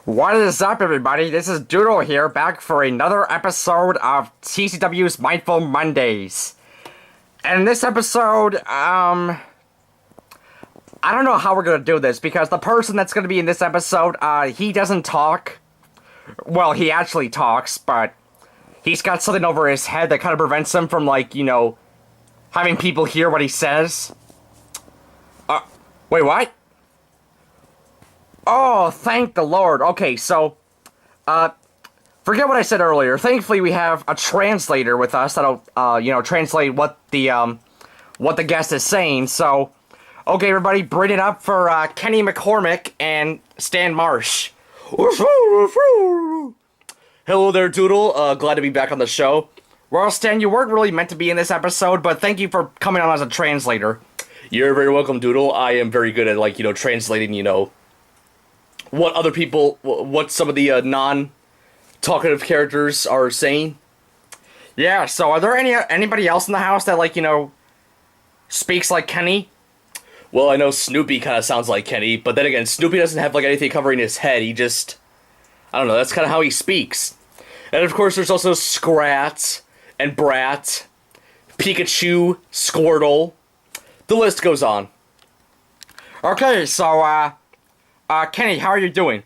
What is up, everybody? This is Doodle here, back for another episode of TCW's Mindful Mondays. And in this episode, I don't know how we're gonna do this, because the person that's gonna be in this episode, he doesn't talk. Well, he actually talks, but he's got something over his head that kind of prevents him from, like, you know, having people hear what he says. Wait, what? Oh, thank the Lord. Okay, so, forget what I said earlier. Thankfully, we have a translator with us that'll, translate what the guest is saying. So, okay, everybody, bring it up for, Kenny McCormick and Stan Marsh. Hello there, Doodle. Glad to be back on the show. Well, Stan, you weren't really meant to be in this episode, but thank you for coming on as a translator. You're very welcome, Doodle. I am very good at, translating, what some of the non-talkative characters are saying. Yeah, so are there anybody else in the house that, speaks like Kenny? Well, I know Snoopy kind of sounds like Kenny, but then again, Snoopy doesn't have, anything covering his head. He just, I don't know, that's kind of how he speaks. And of course, there's also Scrat and Brat, Pikachu, Squirtle. The list goes on. Okay, so, Kenny, how are you doing?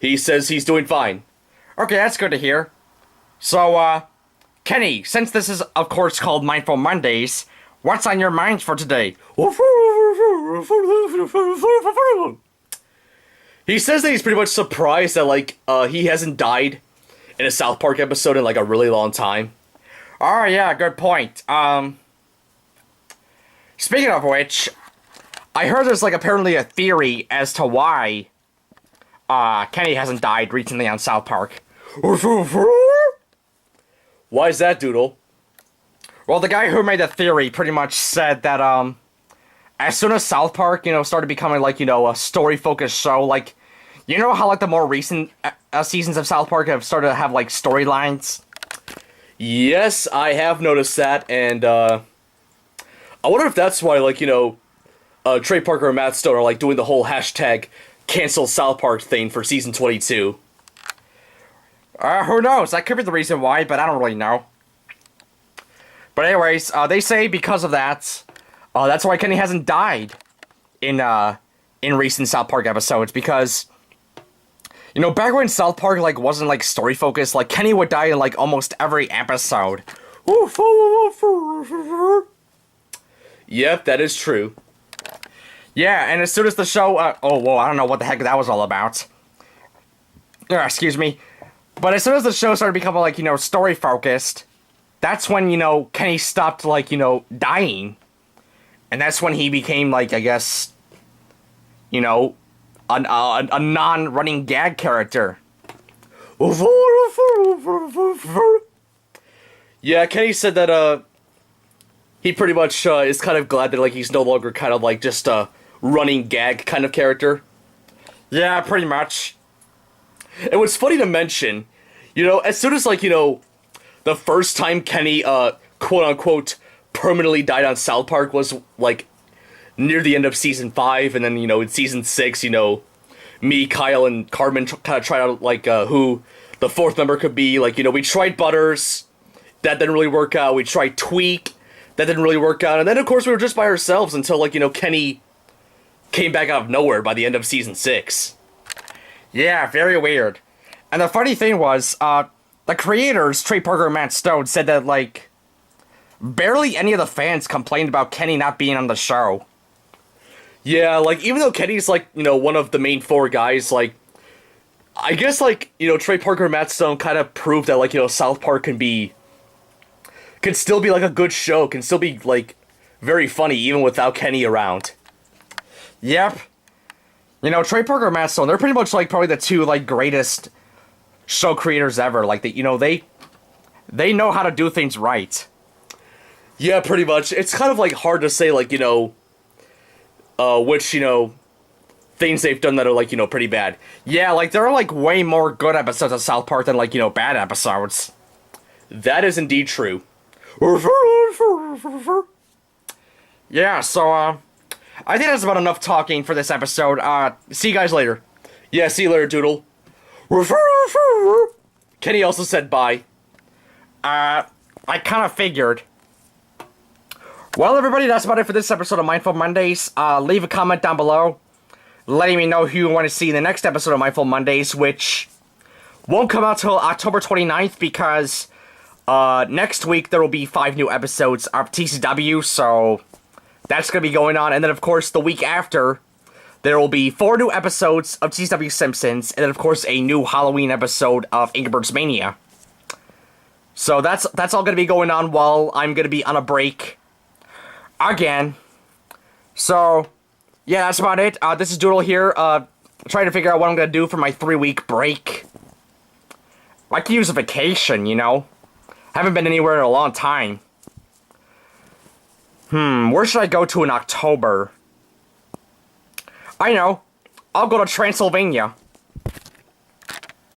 He says he's doing fine. Okay, that's good to hear. So, Kenny, since this is, of course, called Mindful Mondays, what's on your mind for today? He says that he's pretty much surprised that, he hasn't died in a South Park episode in, a really long time. Oh, yeah, good point. Speaking of which, I heard there's, apparently a theory as to why, Kenny hasn't died recently on South Park. Why is that, Doodle? Well, the guy who made the theory pretty much said that, as soon as South Park, started becoming, a story-focused show, how, the more recent seasons of South Park have started to have, storylines? Yes, I have noticed that, and, I wonder if that's why, Trey Parker and Matt Stone are, doing the whole hashtag cancel South Park thing for season 22. Who knows? That could be the reason why, but I don't really know. But anyways, they say because of that, that's why Kenny hasn't died in recent South Park episodes, because, back when South Park, wasn't, story-focused, Kenny would die in, almost every episode. Yep, that is true. Yeah, and as soon as the show, I don't know what the heck that was all about. Excuse me. But as soon as the show started becoming, story-focused, that's when, Kenny stopped, dying. And that's when he became, I guess, a non-running gag character. Yeah, Kenny said that, he pretty much, is kind of glad that, he's no longer kind of, just a running gag kind of character. Yeah, pretty much. And what's funny to mention, as soon as, the first time Kenny, quote-unquote, permanently died on South Park was, near the end of Season 5, and then, in Season 6, me, Kyle, and Carmen kind of tried out, who the fourth member could be. We tried Butters, that didn't really work out. We tried Tweak, that didn't really work out. And then, of course, we were just by ourselves until, Kenny came back out of nowhere by the end of Season 6. Yeah, very weird. And the funny thing was, the creators, Trey Parker and Matt Stone, said that, barely any of the fans complained about Kenny not being on the show. Yeah, even though Kenny's, one of the main four guys, I guess, Trey Parker and Matt Stone kind of proved that, South Park can still be, a good show, can still be, very funny, even without Kenny around. Yep. Trey Parker and Matt Stone, they're pretty much, probably the two, greatest show creators ever. They know how to do things right. Yeah, pretty much. It's kind of, hard to say, which, things they've done that are, pretty bad. Yeah, there are, way more good episodes of South Park than, bad episodes. That is indeed true. Yeah, so, I think that's about enough talking for this episode. See you guys later. Yeah, see you later, Doodle. Kenny also said bye. I kind of figured. Well, everybody, that's about it for this episode of Mindful Mondays. Leave a comment down below, letting me know who you want to see in the next episode of Mindful Mondays, which won't come out till October 29th because next week there will be 5 new episodes of TCW, so that's going to be going on. And then, of course, the week after, there will be 4 new episodes of TCW Simpsons, and then, of course, a new Halloween episode of Angry Birds Mania. So that's all going to be going on while I'm going to be on a break again. So, yeah, that's about it. This is Doodle here, trying to figure out what I'm going to do for my 3-week break. I could use a vacation, you know? Haven't been anywhere in a long time. Where should I go to in October? I know. I'll go to Transylvania.